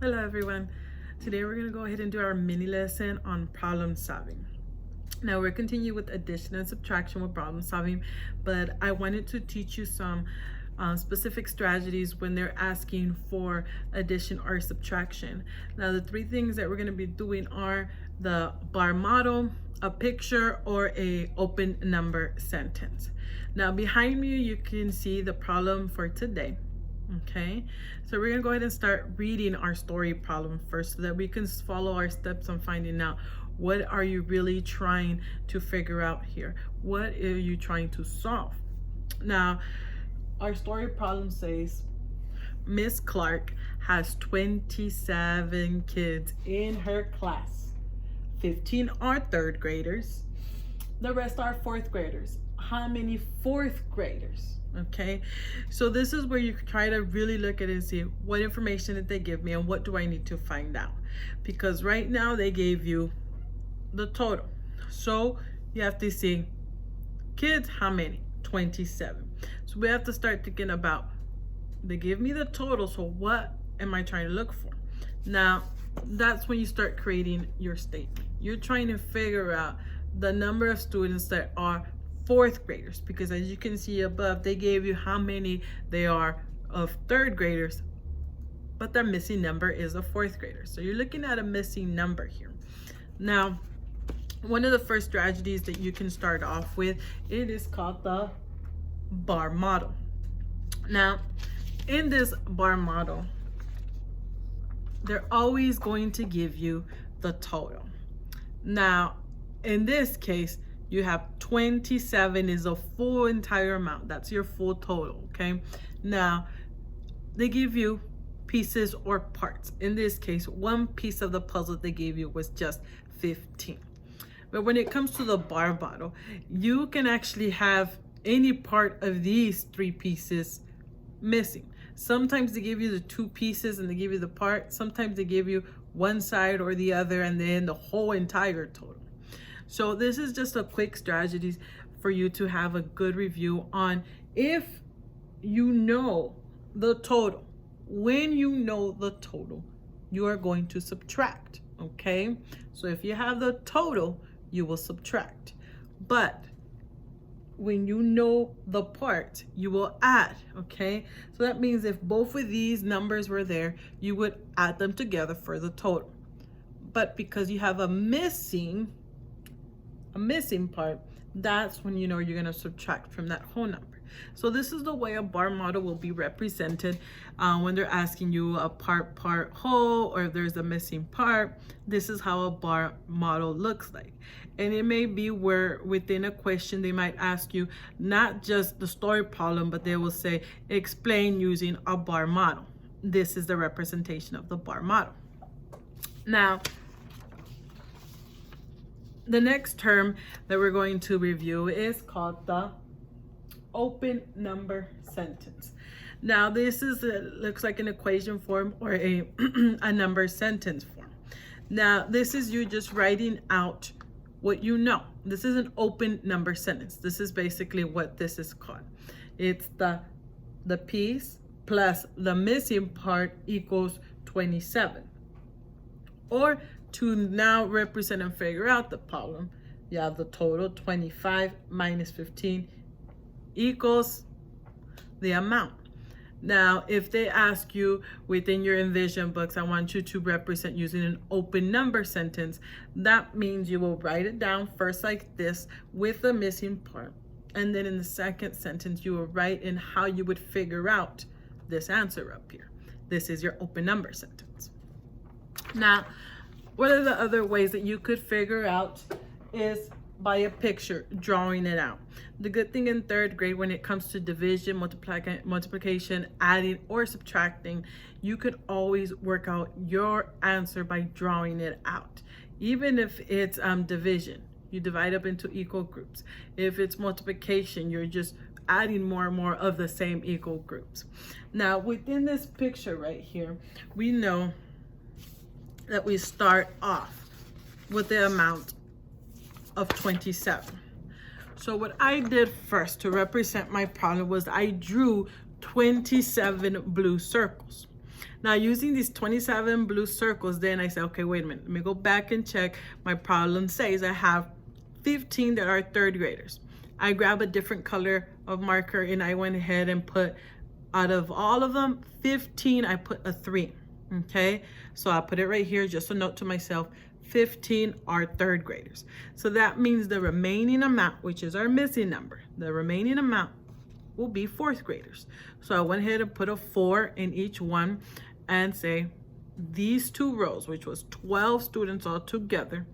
Hello everyone. Today we're going to go ahead and do our mini lesson on problem solving. Now we're continuing with addition and subtraction with problem solving, but I wanted to teach you some specific strategies when they're asking for addition or subtraction. Now the three things that we're going to be doing are the bar model, a picture, or a open number sentence. Now behind me you can see the problem for today. Okay, so we're gonna go ahead and start reading our story problem first so that we can follow our steps on finding out what are you really trying to figure out here. What are you trying to solve? Now, our story problem says Miss Clark has 27 kids in her class. 15 are third graders. The rest are fourth graders. How many fourth graders? Okay, so this is where you try to really look at it and see what information did they give me and what do I need to find out, because right now they gave you the total, so you have to see kids, how many? 27. So we have to start thinking about, they give me the total, so what am I trying to look for? Now that's when you start creating your statement. You're trying to figure out the number of students that are fourth graders, because as you can see above, they gave you how many they are of third graders, but their missing number is a fourth grader. So you're looking at a missing number here. Now, one of the first strategies that you can start off with, it is called the bar model. Now, in this bar model, they're always going to give you the total. Now, in this case, you have 27 is a full entire amount. That's your full total, okay? Now, they give you pieces or parts. In this case, one piece of the puzzle they gave you was just 15. But when it comes to the bar model, you can actually have any part of these three pieces missing. Sometimes they give you the two pieces and they give you the part. Sometimes they give you one side or the other and then the whole entire total. So this is just a quick strategy for you to have a good review on. If you know the total, when you know the total, you are going to subtract, okay? So if you have the total, you will subtract. But when you know the part, you will add, okay? So that means if both of these numbers were there, you would add them together for the total. But because you have a missing part, that's when you know you're going to subtract from that whole number. So this is the way a bar model will be represented when they're asking you a part whole, or if there's a missing part. This is how a bar model looks like. And it may be where within a question they might ask you not just the story problem, but they will say explain using a bar model. This is the representation of the bar model. Now, the next term that we're going to review is called the open number sentence. Now this is looks like an equation form or a number sentence form. Now this is you just writing out what you know. This is an open number sentence. This is basically what this is called. It's the piece plus the missing part equals 27. Or to now represent and figure out the problem, you have the total 25 minus 15 equals the amount. Now, if they ask you within your Envision books, I want you to represent using an open number sentence, that means you will write it down first like this with the missing part. And then in the second sentence, you will write in how you would figure out this answer up here. This is your open number sentence. Now, one of the other ways that you could figure out is by a picture, drawing it out. The good thing in third grade, when it comes to division, multiplication, adding, or subtracting, you could always work out your answer by drawing it out. Even if it's division, you divide up into equal groups. If it's multiplication, you're just adding more and more of the same equal groups. Now, within this picture right here, we know that we start off with the amount of 27. So what I did first to represent my problem was I drew 27 blue circles. Now using these 27 blue circles, then I say, okay, wait a minute, let me go back and check. My problem says I have 15 that are third graders. I grab a different color of marker and I went ahead and put, out of all of them, 15, I put a 3, okay? So I put it right here, just a note to myself, 15 are third graders. So that means the remaining amount, which is our missing number, the remaining amount will be fourth graders. So I went ahead and put a 4 in each one and say these two rows, which was 12 students all together,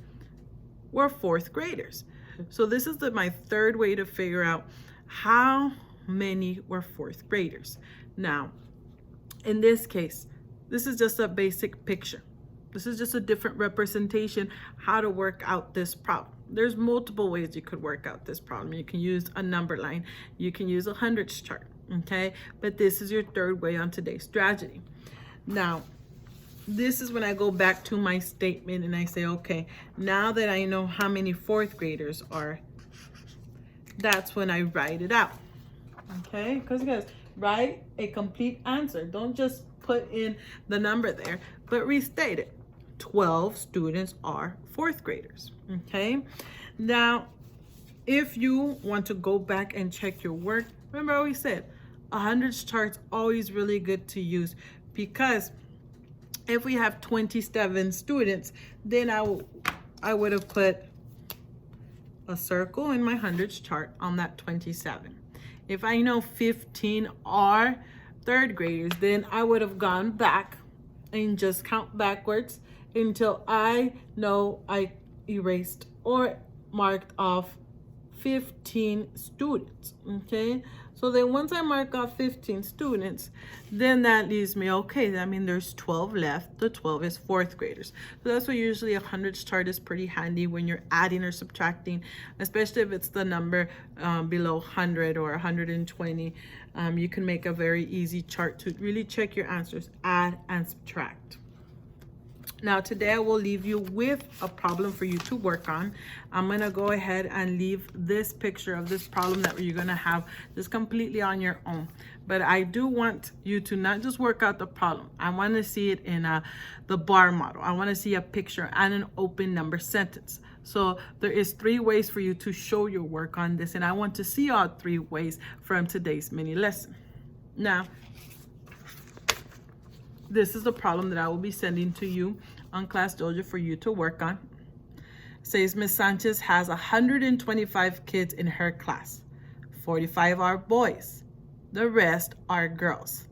were fourth graders. So this is my third way to figure out how many were fourth graders. Now, in this case, this is just a basic picture. This is just a different representation how to work out this problem. There's multiple ways you could work out this problem. You can use a number line. You can use a hundreds chart, okay? But this is your third way on today's strategy. Now, this is when I go back to my statement and I say, okay, now that I know how many fourth graders are, that's when I write it out, okay? Because guys, write a complete answer. Don't just put in the number there, but restate it. 12 students are fourth graders, okay? Now, if you want to go back and check your work, remember I always said, a hundreds chart's always really good to use, because if we have 27 students, then I would have put a circle in my hundreds chart on that 27. If I know 15 are third graders, then I would have gone back and just count backwards until I know I erased or marked off 15 students, okay? So then once I mark off 15 students, then that leaves me, okay, I mean, there's 12 left. The 12 is fourth graders. So that's why usually a hundreds chart is pretty handy when you're adding or subtracting, especially if it's the number below 100 or 120. You can make a very easy chart to really check your answers, add and subtract. Now today I will leave you with a problem for you to work on. I'm gonna go ahead and leave this picture of this problem that you're gonna have just completely on your own. But I do want you to not just work out the problem. I wanna see it in the bar model. I wanna see a picture and an open number sentence. So there is 3 ways for you to show your work on this, and I want to see all 3 ways from today's mini lesson. Now, this is the problem that I will be sending to you on Class Dojo for you to work on. It says Ms. Sanchez has 125 kids in her class. 45 are boys. The rest are girls.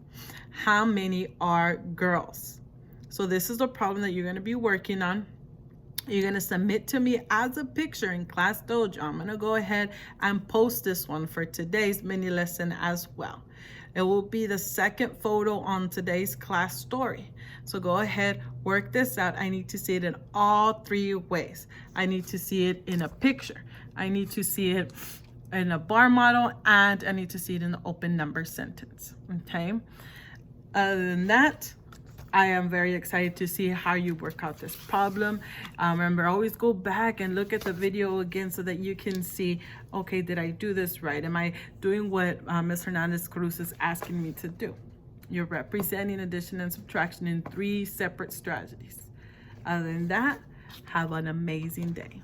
How many are girls? So this is the problem that you're going to be working on. You're going to submit to me as a picture in Class Dojo. I'm going to go ahead and post this one for today's mini lesson as well. It will be the second photo on today's class story. So go ahead, work this out. I need to see it in all 3 ways. I need to see it in a picture. I need to see it in a bar model, and I need to see it in the open number sentence, okay? Other than that, I am very excited to see how you work out this problem. Remember, always go back and look at the video again so that you can see, okay, did I do this right? Am I doing what Ms. Hernandez Cruz is asking me to do? You're representing addition and subtraction in 3 separate strategies. Other than that, have an amazing day.